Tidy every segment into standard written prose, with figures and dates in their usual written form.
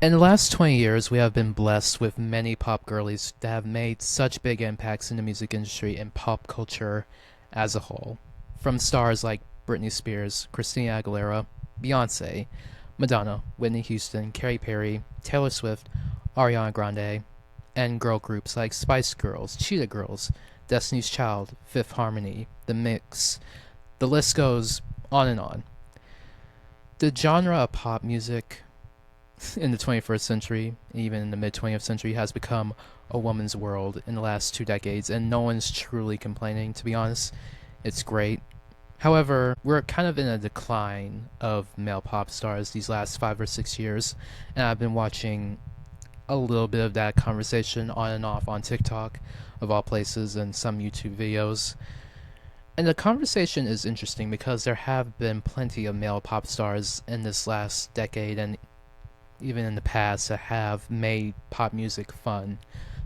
In the last 20 years, we have been blessed with many pop girlies that have made such big impacts in the music industry and pop culture as a whole. From stars like Britney Spears, Christina Aguilera, Beyonce, Madonna, Whitney Houston, Katy Perry, Taylor Swift, Ariana Grande, and girl groups like Spice Girls, Cheetah Girls, Destiny's Child, Fifth Harmony, The Mix. The list goes on and on. The genre of pop music in the 21st century, even in the mid 20th century, has become a woman's world in the last 2 decades, and no one's truly complaining, to be honest. It's great. However, we're kind of in a decline of male pop stars these last 5 or 6 years, and I've been watching a little bit of that conversation on and off on TikTok, of all places, and some YouTube videos. And the conversation is interesting because there have been plenty of male pop stars in this last decade and even in the past that have made pop music fun.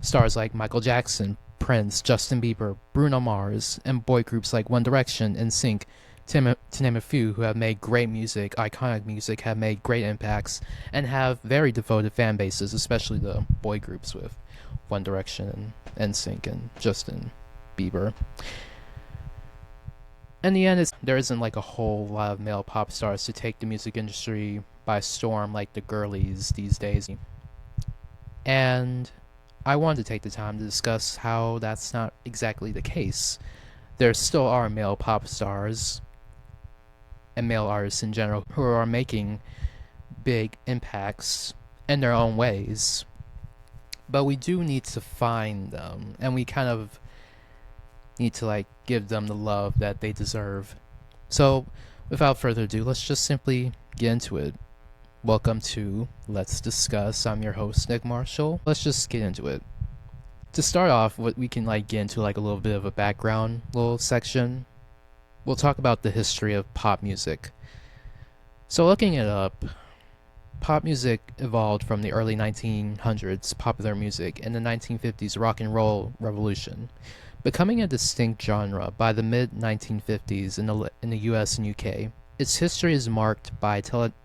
Stars like Michael Jackson, Prince, Justin Bieber, Bruno Mars, and boy groups like One Direction and NSYNC, to name a few, who have made great music, iconic music, have made great impacts, and have very devoted fan bases, especially the boy groups with One Direction and NSYNC and Justin Bieber. In the end, there isn't like a whole lot of male pop stars to take the music industry by storm like the girlies these days. And I wanted to take the time to discuss how that's not exactly the case. There still are male pop stars and male artists in general who are making big impacts in their own ways. But we do need to find them, and we kind of need to give them the love that they deserve. So without further ado, let's just simply get into it. Welcome to Let's Discuss. I'm your host, Nick Marshall. Let's just get into it. To start off, what we can get into a little bit of a background little section. We'll talk about the history of pop music. So looking it up, pop music evolved from the early 1900s popular music and the 1950s rock and roll revolution, becoming a distinct genre by the mid-1950s in the US and UK. Its history is marked by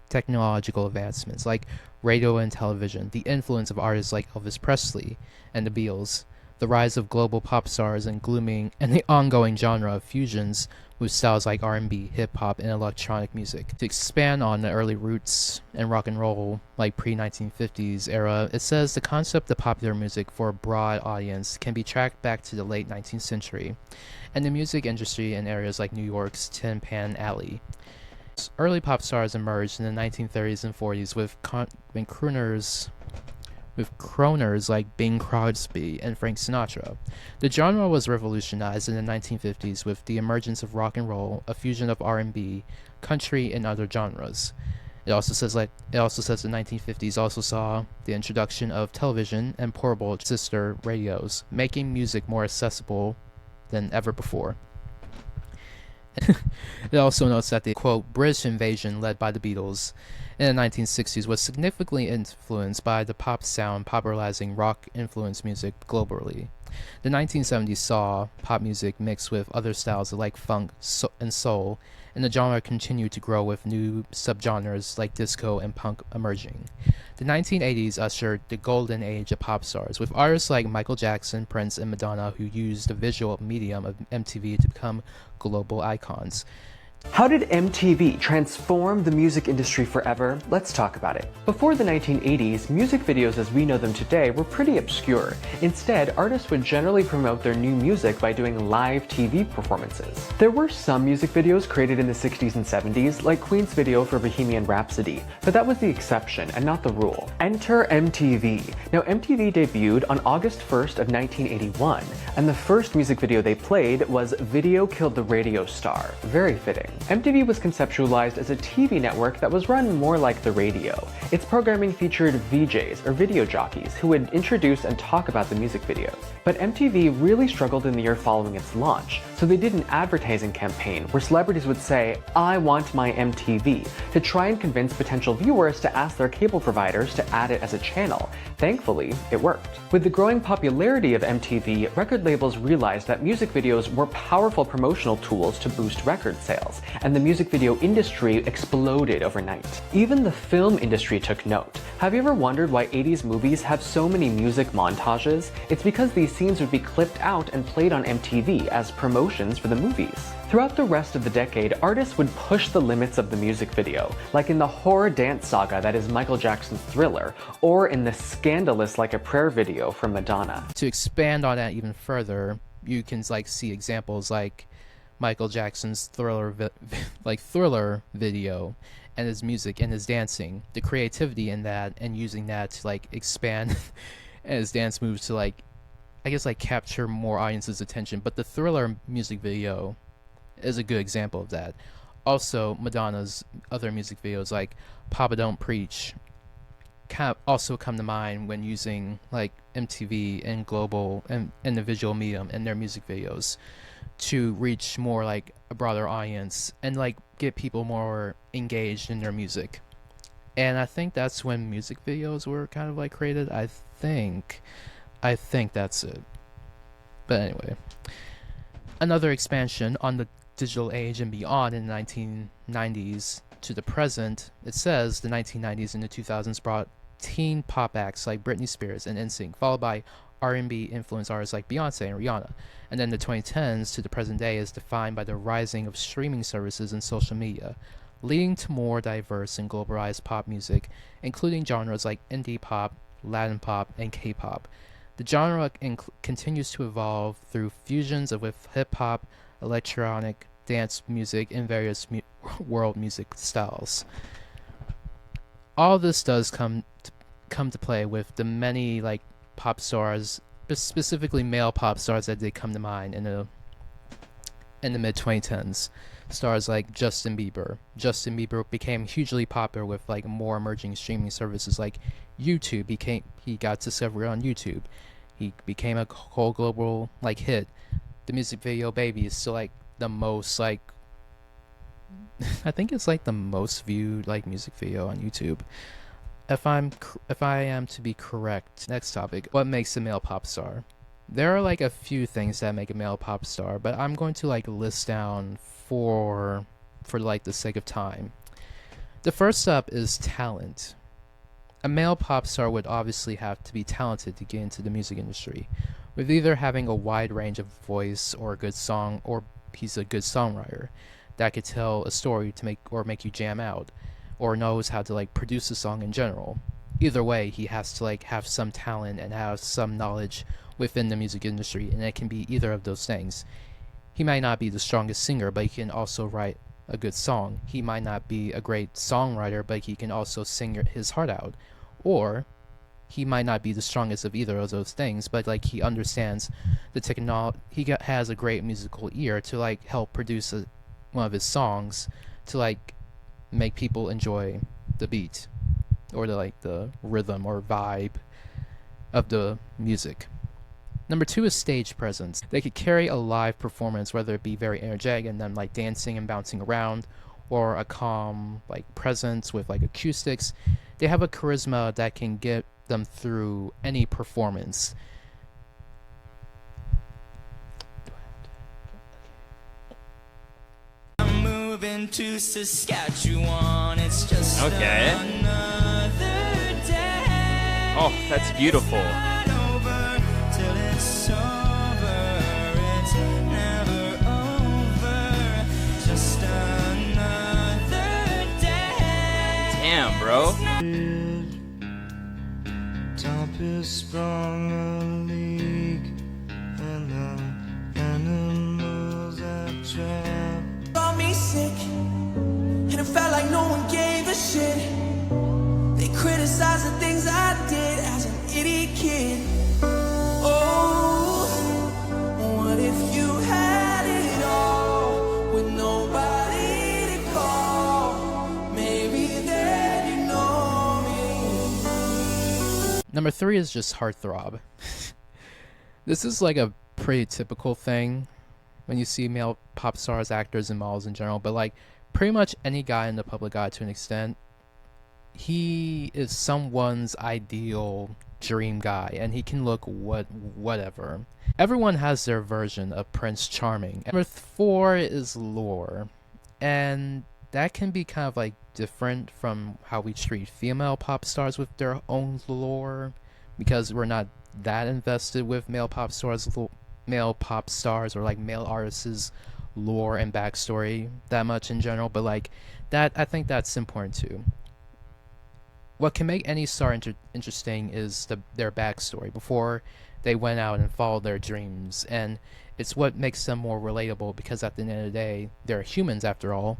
technological advancements like radio and television, the influence of artists like Elvis Presley and the Beatles, the rise of global pop stars and the ongoing genre of fusions with styles like R&B, hip-hop, and electronic music. To expand on the early roots in rock and roll, like pre-1950s era, it says the concept of popular music for a broad audience can be tracked back to the late 19th century, and the music industry in areas like New York's Tin Pan Alley. Early pop stars emerged in the 1930s and 40s with crooners like Bing Crosby and Frank Sinatra. The genre was revolutionized in the 1950s with the emergence of rock and roll, a fusion of R&B, country, and other genres. It also says the 1950s also saw the introduction of television and portable sister radios, making music more accessible than ever before. It also notes that the, quote, British invasion led by the Beatles in the 1960s was significantly influenced by the pop sound popularizing rock-influenced music globally. The 1970s saw pop music mixed with other styles like funk and soul, and the genre continued to grow with new subgenres like disco and punk emerging. The 1980s ushered the golden age of pop stars, with artists like Michael Jackson, Prince, and Madonna who used the visual medium of MTV to become global icons. How did MTV transform the music industry forever? Let's talk about it. Before the 1980s, music videos as we know them today were pretty obscure. Instead, artists would generally promote their new music by doing live TV performances. There were some music videos created in the 60s and 70s, like Queen's video for Bohemian Rhapsody, but that was the exception and not the rule. Enter MTV. Now, MTV debuted on August 1st of 1981, and the first music video they played was Video Killed the Radio Star. Very fitting. MTV was conceptualized as a TV network that was run more like the radio. Its programming featured VJs, or video jockeys, who would introduce and talk about the music videos. But MTV really struggled in the year following its launch, so they did an advertising campaign where celebrities would say, "I want my MTV," to try and convince potential viewers to ask their cable providers to add it as a channel. Thankfully, it worked. With the growing popularity of MTV, record labels realized that music videos were powerful promotional tools to boost record sales. audience, and the music video industry exploded overnight. Even the film industry took note. Have you ever wondered why 80s movies have so many music montages? It's because these scenes would be clipped out and played on MTV as promotions for the movies. Throughout the rest of the decade, artists would push the limits of the music video, like in the horror dance saga that is Michael Jackson's Thriller, or in the scandalous Like a Prayer video from Madonna. To expand on that even further, you can see examples like Michael Jackson's Thriller video and his music and his dancing, the creativity in that, and using that to expand his dance moves to capture more audience's attention. But the Thriller music video is a good example of that. Also, Madonna's other music videos like Papa Don't Preach also come to mind when using MTV and global and the visual medium in their music videos to reach more a broader audience and get people more engaged in their music. And I think that's when music videos were kind of created. I think that's it. But anyway, another expansion on the digital age and beyond in the 1990s to the present, it says the 1990s and the 2000s brought teen pop acts like Britney Spears and NSYNC, followed by R&B influenced artists like Beyonce and Rihanna. And then the 2010s to the present day is defined by the rising of streaming services and social media, leading to more diverse and globalized pop music, including genres like indie pop, Latin pop, and K-pop. The genre continues to evolve through fusions with hip-hop, electronic, dance music, and various world music styles. All this does come to play with the many pop stars, specifically male pop stars that did come to mind in the mid 2010s. Stars like Justin Bieber. Justin Bieber became hugely popular with more emerging streaming services like YouTube. He got discovered on YouTube. He became a whole global hit. The music video Baby is still the most I think it's the most viewed music video on YouTube. If I am to be correct. Next topic, what makes a male pop star? There are a few things that make a male pop star, but I'm going to list down for the sake of time. The first up is talent. A male pop star would obviously have to be talented to get into the music industry, with either having a wide range of voice or a good song, or he's a good songwriter that could tell a story to make you jam out, or knows how to produce a song in general. Either way, he has to have some talent and have some knowledge within the music industry, and it can be either of those things. He might not be the strongest singer, but he can also write a good song. He might not be a great songwriter, but he can also sing his heart out. Or he might not be the strongest of either of those things, but he understands the technology. Has a great musical ear to help produce one of his songs to make people enjoy the beat or the rhythm or vibe of the music. Number 2 is stage presence. They could carry a live performance, whether it be very energetic and then dancing and bouncing around, or a calm presence with acoustics. They have a charisma that can get them through any performance. I'm moving to Saskatchewan. It's just Okay. another day. Oh, that's beautiful. Not over till it's over. It's never over. Just another day. Damn, bro. Top is sprung a leak, and the animals have trapped. Got me sick, and it felt like no one gave a shit. They criticized the things I did as an idiot kid. Oh, what if you had it all with nobody to call? Maybe then you know me. Number 3 is just heartthrob. This is a pretty typical thing when you see male pop stars, actors, and models in general, but pretty much any guy in the public eye to an extent, he is someone's ideal dream guy, and he can look whatever. Everyone has their version of Prince Charming. Number 4 is lore. And that can be kind of like different from how we treat female pop stars with their own lore, because we're not that invested with male pop stars or like male artists' lore and backstory that much in general. But like that, I think that's important too. What can make any star interesting is their backstory before they went out and followed their dreams, and it's what makes them more relatable, because at the end of the day, they're humans after all,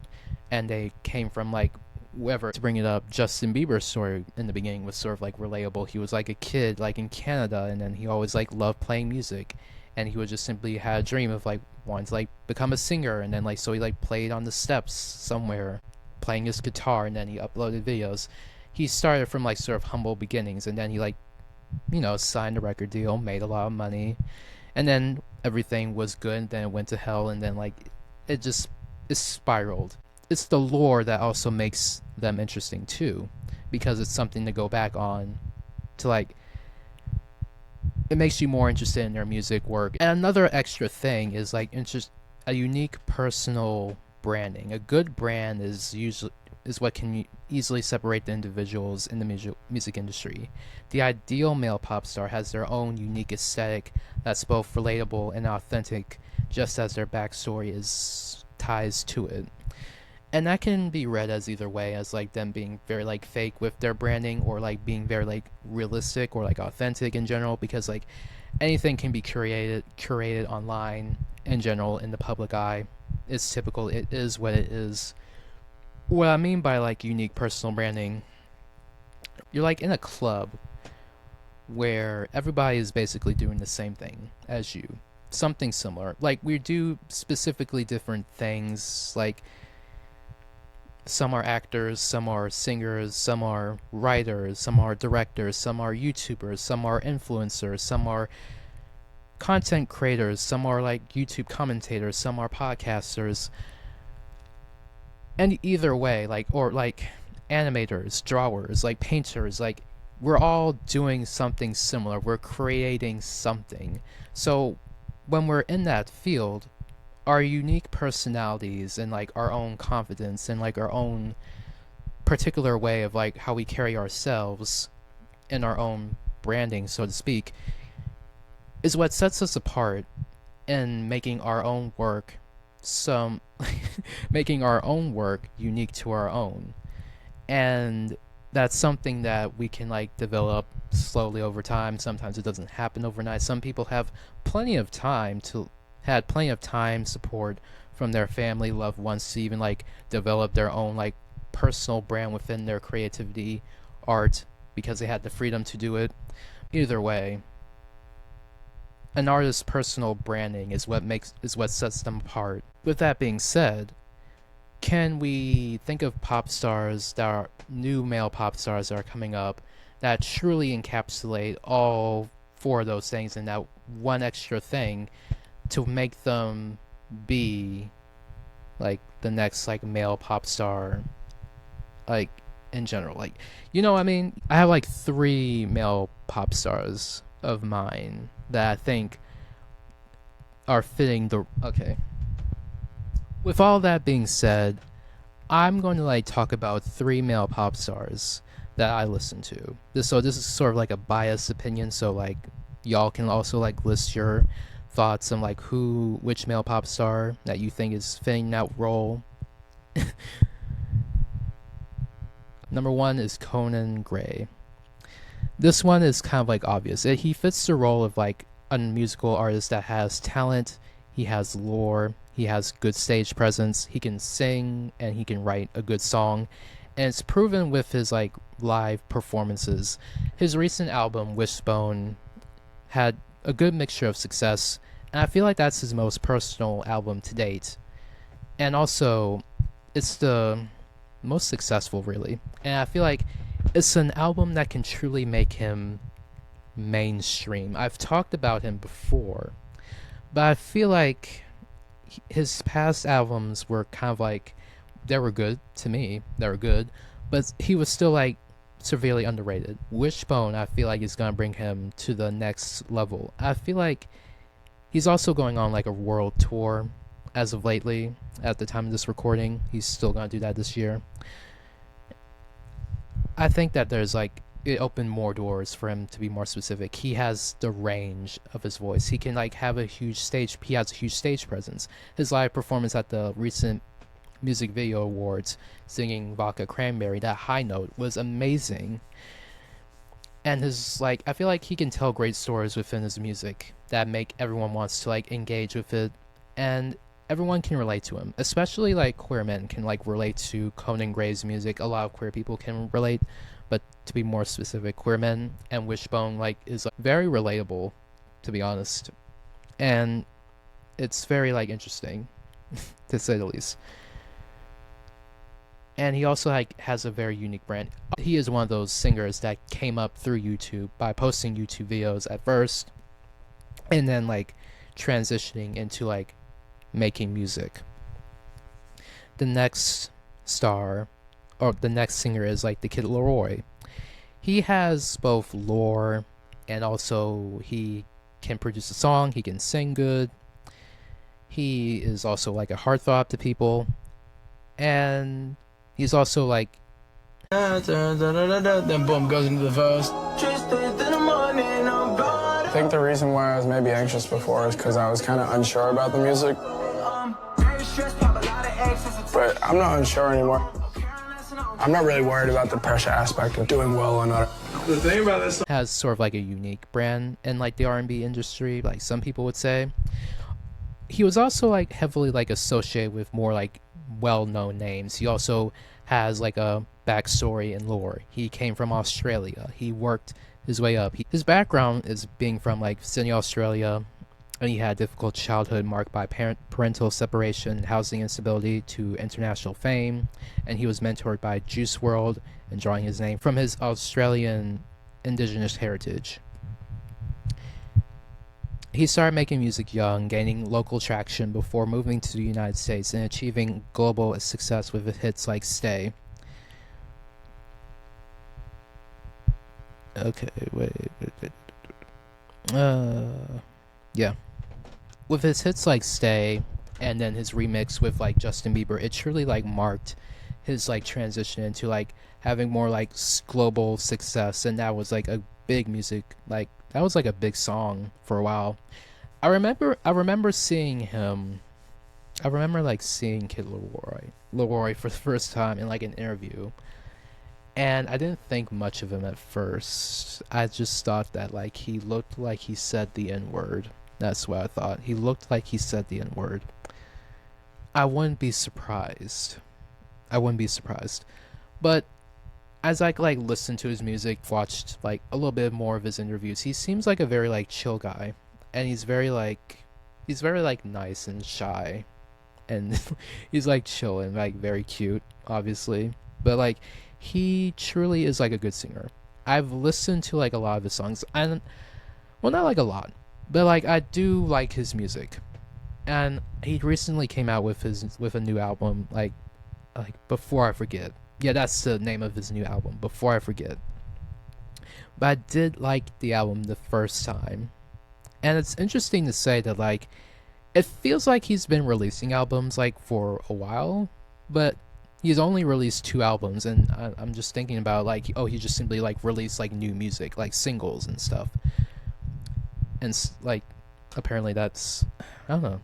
and they came from like whoever. To bring it up, Justin Bieber's story in the beginning was sort of like relatable. He was like a kid like in Canada, and then he always like loved playing music, and he would just simply had a dream of like wanting to like become a singer, and then like so he like played on the steps somewhere playing his guitar, and then he uploaded videos. He started from like sort of humble beginnings, and then he like, signed a record deal, made a lot of money, and then everything was good, and then it went to hell, and then like it spiraled. It's the lore that also makes them interesting too, because it's something to go back on, to like, it makes you more interested in their music work. And another extra thing is like a unique personal branding. A good brand is what can easily separate the individuals in the music industry. The ideal male pop star has their own unique aesthetic that's both relatable and authentic, just as their backstory is ties to it. And that can be read as either way, as like them being very like fake with their branding, or like being very like realistic or like authentic in general, because like anything can be curated online in general in the public eye. It's typical, it is what it is. What I mean by like unique personal branding, you're like in a club where everybody is basically doing the same thing as you, something similar. Like we do specifically different things, like some are actors, some are singers, some are writers, some are directors, some are YouTubers, some are influencers, some are content creators, some are like YouTube commentators, some are podcasters. And either way, like, or like animators, drawers, like painters, like we're all doing something similar. We're creating something. So when we're in that field, our unique personalities and like our own confidence and like our own particular way of like how we carry ourselves in our own branding, so to speak, is what sets us apart in making our own work making our own work unique to our own. And that's something that we can like develop slowly over time. Sometimes it doesn't happen overnight. Some people have plenty of time support from their family, loved ones, to even like develop their own like personal brand within their creativity, art, because they had the freedom to do it. Either way, an artist's personal branding is what sets them apart. With that being said, can we think of pop stars that are new male pop stars that are coming up that truly encapsulate all four of those things, and that one extra thing to make them be like the next like male pop star, like in general? Like, I mean, I have like 3 male pop stars of mine that I think are fitting the okay. With all that being said, I'm going to like talk about 3 male pop stars that I listen to. This is sort of like a biased opinion, so like y'all can also like list your thoughts on like which male pop star that you think is fitting that role. Number 1 is Conan Gray. This one is kind of like obvious. He fits the role of like a musical artist that has talent, he has lore, he has good stage presence, he can sing, and he can write a good song. And it's proven with his like live performances. His recent album, Wishbone, had a good mixture of success, and I feel like that's his most personal album to date. And also, it's the most successful, really. And I feel like it's an album that can truly make him mainstream. I've talked about him before, but I feel like his past albums were kind of like, they were good to me, but he was still like severely underrated. Wishbone, I feel like, is gonna bring him to the next level. I feel like he's also going on like a world tour as of lately. At the time of this recording, he's still gonna do that this year. I think that there's like it opened more doors for him to be more specific. He has the range of his voice. He can like have a huge stage. He has a huge stage presence. His live performance at the recent music video awards, singing Vodka Cranberry, that high note was amazing. And his like, I feel like he can tell great stories within his music that make everyone wants to like engage with it, and everyone can relate to him. Especially like queer men can like relate to Conan Gray's music. A lot of queer people can relate, but to be more specific, queer men and Wishbone like is like, very relatable, to be honest, and it's very like interesting, to say the least. And he also like has a very unique brand. He is one of those singers that came up through YouTube by posting YouTube videos at first, and then like transitioning into like making music. The next star, or the next singer, is like the Kid Laroi. He has both lore and also he can produce a song, he can sing good. He is also like a heartthrob to people, and he's also like then boom, goes into the verse. I think the reason why I was maybe anxious before is because I was kind of unsure about the music. But I'm not unsure anymore. I'm not really worried about the pressure aspect of doing well or not. The thing about this has sort of like a unique brand in like the R&B industry, like some people would say. He was also like heavily like associated with more like well-known names. He also has like a backstory and lore. He came from Australia. He worked his way up. His background is being from like Sydney, Australia, and he had a difficult childhood marked by parental separation, housing instability, to international fame, and he was mentored by Juice WRLD and drawing his name from his Australian indigenous heritage. He started making music young, gaining local traction before moving to the United States and achieving global success with hits like Stay. Okay, wait. Yeah. With his hits like Stay and then his remix with like Justin Bieber, it truly like marked his like transition into like having more like global success, and that was like a big music, like that was like a big song for a while. I remember seeing him. I remember like seeing Kid Laroi for the first time in like an interview, and I didn't think much of him at first. I just thought that like he looked like he said the N-word. That's what I thought. He looked like he said the N-word. I wouldn't be surprised. But as I like listened to his music, watched like a little bit more of his interviews, he seems like a very like chill guy, and he's very like nice and shy, and he's like chill and like very cute, obviously. But like he truly is like a good singer. I've listened to like a lot of his songs, and well, not like a lot, but like I do like his music. And he recently came out with a new album, like Before I Forget. Yeah, that's the name of his new album, Before I Forget. But I did like the album the first time. And it's interesting to say that like it feels like he's been releasing albums like for a while, but he's only released 2 albums, and I'm just thinking about like, oh, he just simply like released like new music, like singles and stuff. And like apparently that's, I don't know.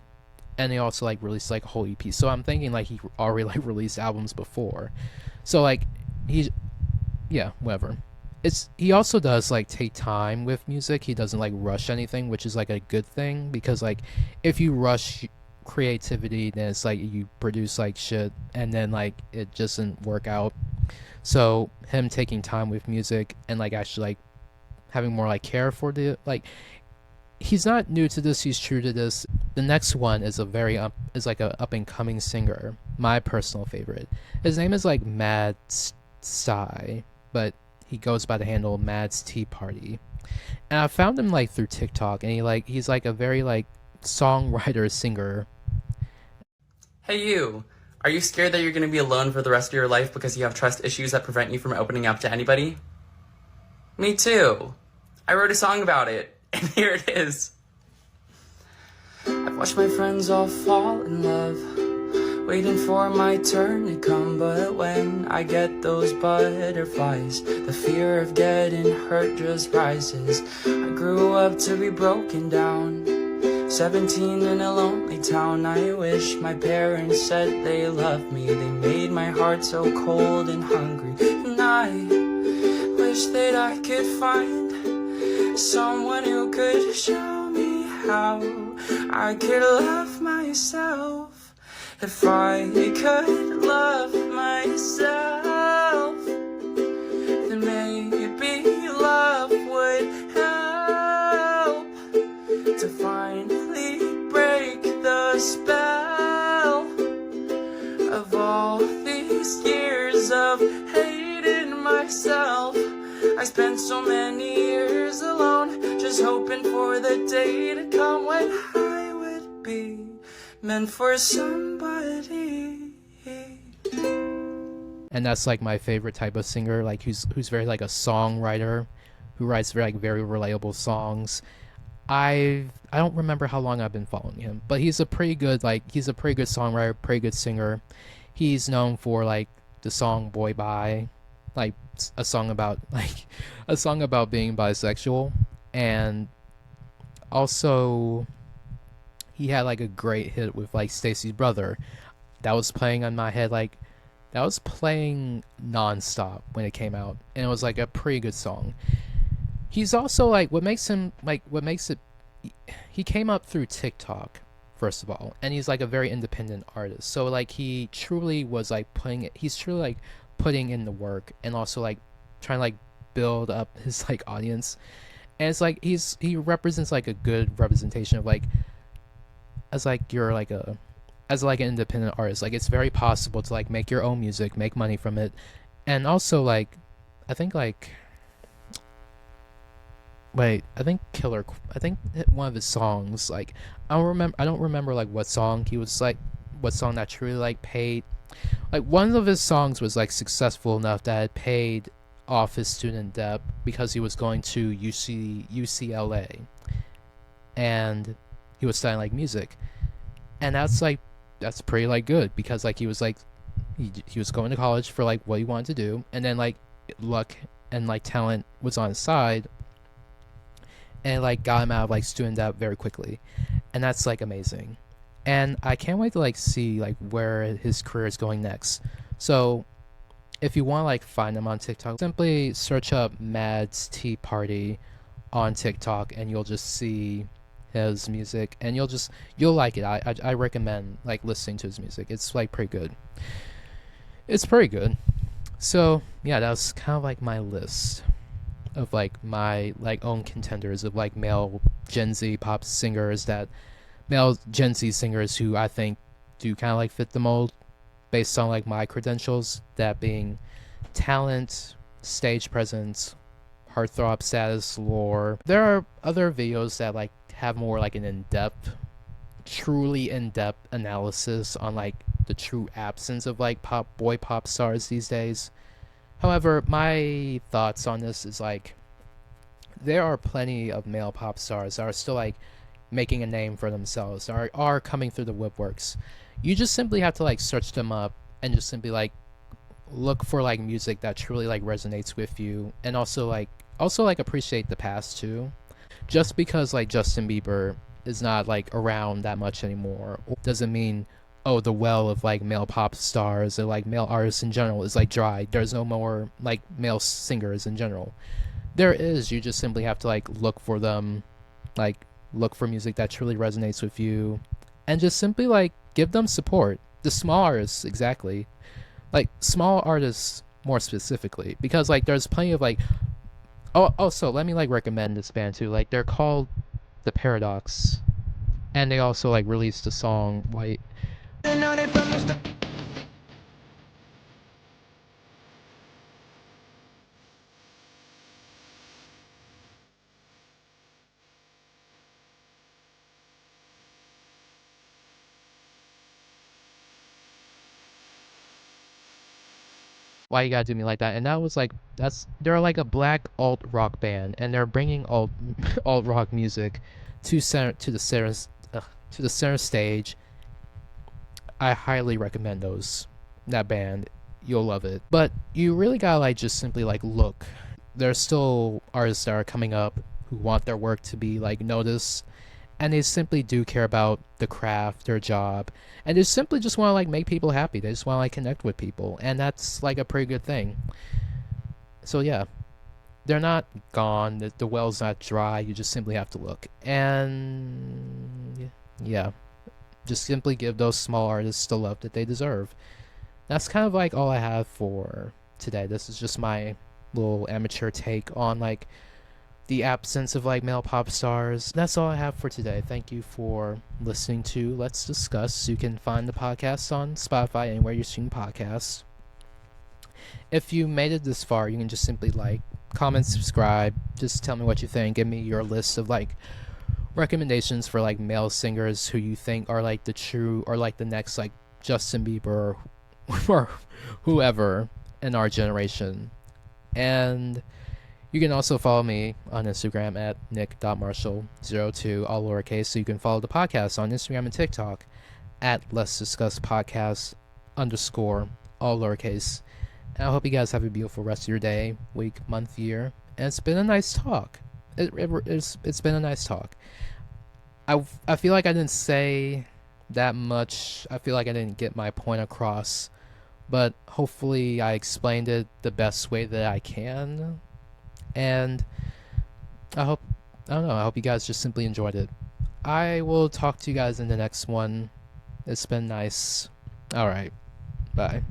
And he also like released like a whole EP. So I'm thinking like he already like released albums before. So like yeah, whatever. He also does like take time with music. He doesn't like rush anything, which is like a good thing, because like if you rush creativity, then it's like you produce like shit and then like it doesn't work out. So him taking time with music and like actually like having more like care for the like, he's not new to this, he's true to this. The next one is like a up and coming singer, my personal favorite. His name is like Mad Psy, but he goes by the handle Mad's Tea Party. And I found him like through TikTok, and he's like a very like songwriter singer. Hey you, are you scared that you're going to be alone for the rest of your life because you have trust issues that prevent you from opening up to anybody? Me too. I wrote a song about it, and here it is. I've watched my friends all fall in love, waiting for my turn to come. But when I get those butterflies, the fear of getting hurt just rises. I grew up to be broken down, 17 in a lonely town. I wish my parents said they loved me. They made my heart so cold and hungry. And I wish that I could find someone who could show me how I could love myself. If I could love myself, then maybe love would help to finally break the spell of all these years of hating myself. I spent so many years alone, just hoping for the day to come when I would be meant for somebody. And that's like my favorite type of singer, like who's very like a songwriter, who writes very relatable songs. I don't remember how long I've been following him, but he's a pretty good songwriter, pretty good singer. He's known for like the song Boy Bye, like a song about being bisexual, and also he had like a great hit with like Stacy's Brother that was playing on my head, like that was playing nonstop when it came out, and it was like a pretty good song. He's also like he came up through TikTok first of all, and he's like a very independent artist. So like he's truly like putting in the work, and also like trying to like build up his like audience. And it's like he represents like a good representation of like as like an independent artist. Like it's very possible to like make your own music, make money from it. And also like I think one of his songs, like I don't remember like what song that truly like paid, like one of his songs was like successful enough that it paid off his student debt because he was going to UCLA and he was studying like music. And that's pretty like good, because like he was going to college for like what he wanted to do, and then like luck and like talent was on his side, and like got him out of like student debt very quickly. And that's like amazing, and I can't wait to like see like where his career is going next. So if you want to like find him on TikTok, simply search up Mads Tea Party on TikTok, and you'll just see his music, and you'll like it. I recommend like listening to his music. It's like pretty good. It's pretty good. So yeah, that was kind of like my list of like my like own contenders of like male Gen Z singers who I think do kind of like fit the mold based on like my credentials, that being talent, stage presence, heartthrob status, lore. There are other videos that like have more like an truly in-depth analysis on like the true absence of like boy pop stars these days. However, my thoughts on this is like there are plenty of male pop stars that are still like making a name for themselves, are coming through the woodworks. You just simply have to like search them up and just simply like look for like music that truly like resonates with you, and also like appreciate the past too. Just because like Justin Bieber is not like around that much anymore doesn't mean the well of like male pop stars or like male artists in general is like dry. There's no more like male singers in general. There is, you just simply have to like look for them, like look for music that truly resonates with you, and just simply like give them support. The small artists, exactly, like small artists more specifically, because like there's plenty of like also let me like recommend this band too. Like they're called The Paradox, and they also like released a song White. Why you gotta do me like that? And that was like, they're like a black alt rock band, and they're bringing alt rock music to to the center stage. I highly recommend that band. You'll love it. But you really gotta like just simply like look. There's still artists that are coming up who want their work to be like noticed, and they simply do care about the craft, their job, and they simply just want to like make people happy. They just want to like connect with people, and that's like a pretty good thing. So yeah, they're not gone. The well's not dry. You just simply have to look, and yeah, just simply give those small artists the love that they deserve. That's kind of like all I have for today. This is just my little amateur take on like the absence of like male pop stars. That's all I have for today. Thank you for listening to Let's Discuss. You can find the podcast on Spotify, anywhere you're streaming podcasts. If you made it this far, you can just simply like, comment, subscribe. Just tell me what you think. Give me your list of like recommendations for like male singers who you think are like the true, or like the next like Justin Bieber or whoever in our generation. And you can also follow me on Instagram at nick.marshall02, all lowercase. So you can follow the podcast on Instagram and TikTok at Let's Discuss Podcast _, all lowercase. And I hope you guys have a beautiful rest of your day, week, month, year. And it's been a nice talk. It's been a nice talk. I feel like I didn't say that much. I feel like I didn't get my point across. But hopefully I explained it the best way that I can. And I hope you guys just simply enjoyed it. I will talk to you guys in the next one. It's been nice. Alright. Bye.